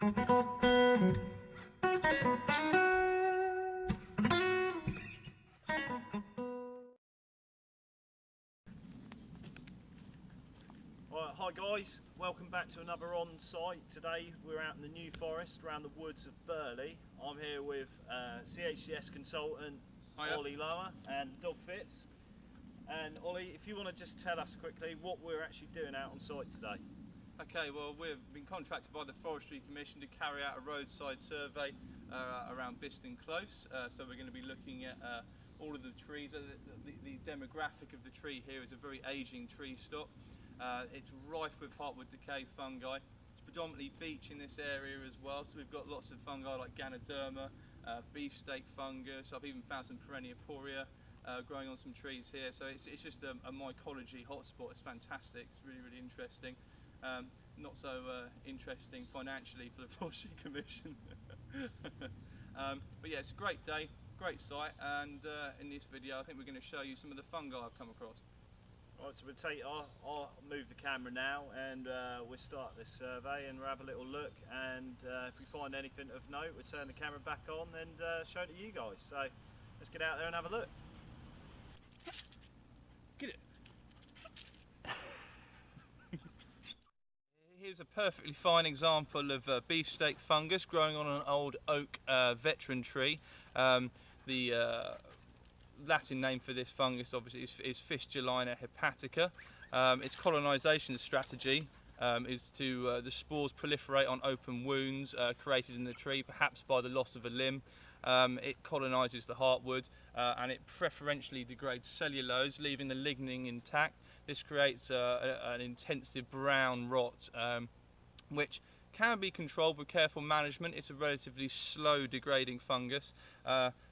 Hi guys, welcome back to another on-site. Today we're out in the New Forest around the woods of Burley. I'm here with CHTS Consultant Oli and Dog Fits. And Ollie, if you want to just tell us quickly what we're actually doing out on site today. Okay, well we've been contracted by the Forestry Commission to carry out a roadside survey around Biston Close. So we're going to be looking at all of the trees. The demographic of the tree here is a very ageing tree stock. It's rife with heartwood decay fungi. It's predominantly beech in this area as well, so we've got lots of fungi like Ganoderma, beefsteak fungus. I've even found some perennial Hoare growing on some trees here, so it's just a mycology hotspot. It's fantastic, it's really interesting. Not so interesting financially for the Forestry Commission. But yeah, it's a great day, great site, and in this video I think we're going to show you some of the fungi I've come across. Right, so I'll move the camera now and we'll start this survey and we'll have a little look, and if we find anything of note we'll turn the camera back on and show it to you guys. So let's get out there and have a look. Get it! Here's a perfectly fine example of beefsteak fungus growing on an old oak veteran tree. The Latin name for this fungus obviously is Fistulina hepatica. Its colonisation strategy is to the spores proliferate on open wounds created in the tree, perhaps by the loss of a limb. It colonises the heartwood and it preferentially degrades cellulose, leaving the lignin intact. This creates an intensive brown rot, which can be controlled with careful management. It's a relatively slow degrading fungus,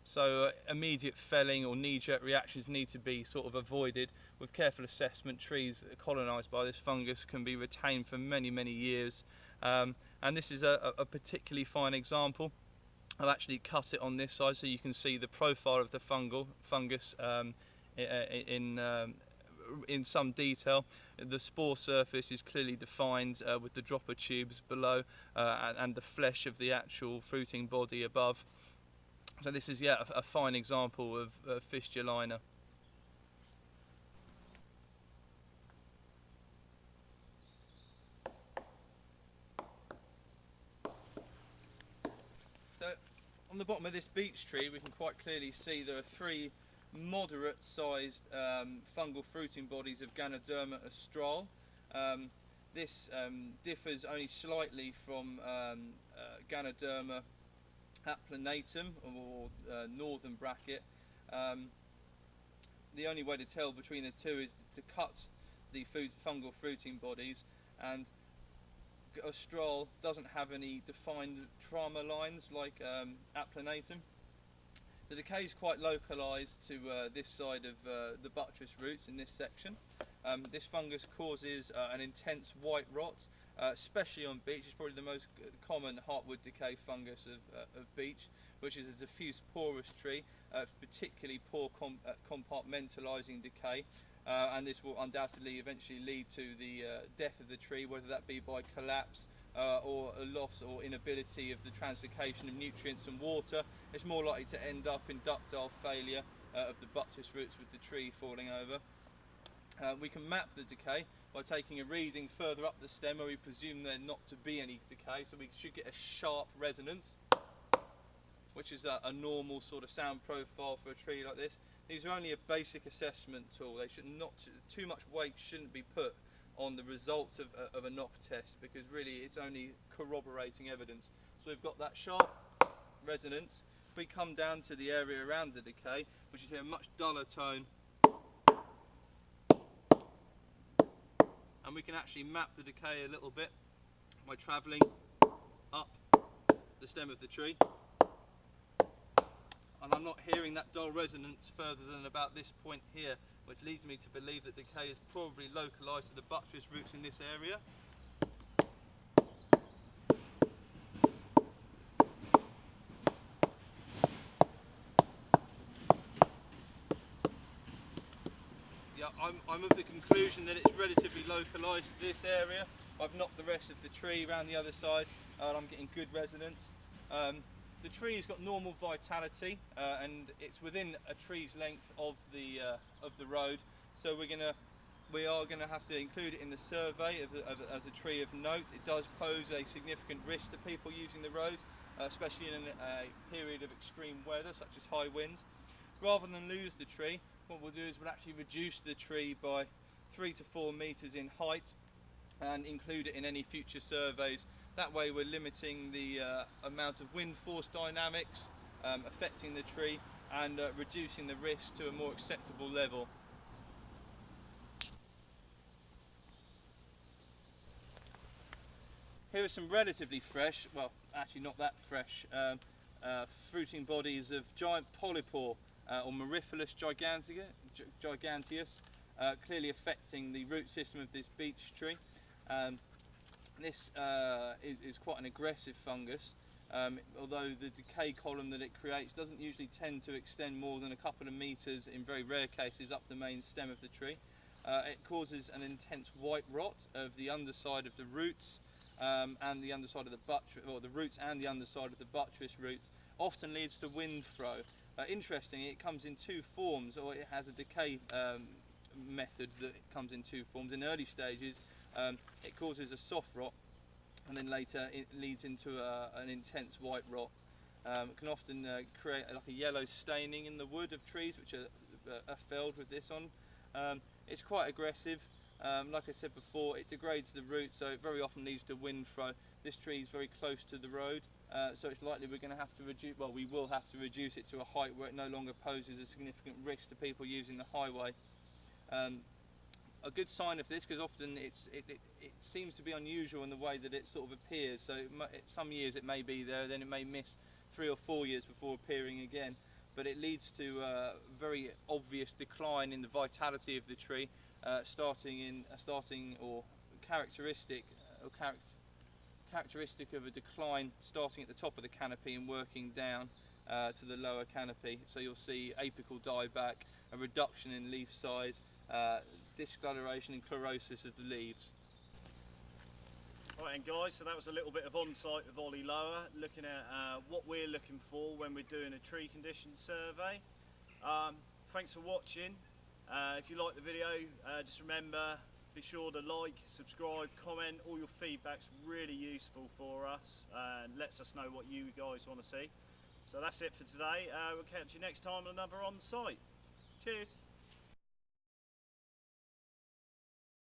so immediate felling or knee-jerk reactions need to be sort of avoided. With careful assessment, trees colonised by this fungus can be retained for many years, and this is a particularly fine example. I've actually cut it on this side so you can see the profile of the fungus in some detail. The spore surface is clearly defined with the dropper tubes below and the flesh of the actual fruiting body above. So this is, yeah, a fine example of Fistulina. So on the bottom of this beech tree we can quite clearly see there are three moderate sized fungal fruiting bodies of Ganoderma astral. This differs only slightly from Ganoderma applanatum, or northern bracket. The only way to tell between the two is to cut the fungal fruiting bodies, and astral doesn't have any defined trauma lines like applanatum. The decay is quite localised to this side of the buttress roots in this section. This fungus causes an intense white rot, especially on beech. It's probably the most common heartwood decay fungus of beech, which is a diffuse porous tree, particularly poor compartmentalising decay, and this will undoubtedly eventually lead to the death of the tree, whether that be by collapse or a loss or inability of the translocation of nutrients and water. It's more likely to end up in ductile failure of the buttress roots with the tree falling over. We can map the decay by taking a reading further up the stem where we presume there not to be any decay, so we should get a sharp resonance, which is a normal sort of sound profile for a tree like this. These are only a basic assessment tool. They should not, too much weight shouldn't be put on the results of a knock test, because really it's only corroborating evidence. So we've got that sharp resonance. If we come down to the area around the decay, which is a much duller tone, and we can actually map the decay a little bit by travelling up the stem of the tree. And I'm not hearing that dull resonance further than about this point here, which leads me to believe that decay is probably localised to the buttress roots in this area. Yeah, I'm of the conclusion that it's relatively localised to this area. I've knocked the rest of the tree around the other side, and I'm getting good resonance. The tree's got normal vitality, and it's within a tree's length of the road. So we are gonna have to include it in the survey as a tree of note. It does pose a significant risk to people using the road, especially in a period of extreme weather such as high winds. Rather than lose the tree, what we'll do is we'll actually reduce the tree by 3 to 4 meters in height and include it in any future surveys. That way we're limiting the amount of wind force dynamics affecting the tree and reducing the risk to a more acceptable level. Here are some relatively fresh, well actually not that fresh, fruiting bodies of giant polypore or Myriphalus giganteus, clearly affecting the root system of this beech tree. This is quite an aggressive fungus, although the decay column that it creates doesn't usually tend to extend more than a couple of meters, in very rare cases, up the main stem of the tree. It causes an intense white rot of the underside of the roots and the underside of the buttress, or the roots and the underside of the buttress roots, often leads to wind throw. Interestingly, it comes in two forms, or it has a decay method that comes in two forms. In early stages, it causes a soft rot, and then later it leads into an intense white rot. It can often create like a yellow staining in the wood of trees which are felled with this on. It's quite aggressive. Like I said before, it degrades the roots, so it very often leads to wind throw. This tree is very close to the road, so it's likely we're going to have to reduce, well, we will have to reduce it to a height where it no longer poses a significant risk to people using the highway. A good sign of this, because often it seems to be unusual in the way that it sort of appears, so some years it may be there, then it may miss 3 or 4 years before appearing again, but it leads to a very obvious decline in the vitality of the tree, characteristic of a decline starting at the top of the canopy and working down to the lower canopy. So you'll see apical dieback, a reduction in leaf size, discoloration and chlorosis of the leaves. Right, and guys, so that was a little bit of on-site with Oli Lower, looking at what we're looking for when we're doing a tree condition survey. Thanks for watching. If you like the video, just remember, be sure to like, subscribe, comment. All your feedback's really useful for us and lets us know what you guys want to see. So that's it for today. We'll catch you next time on another on-site. Cheers.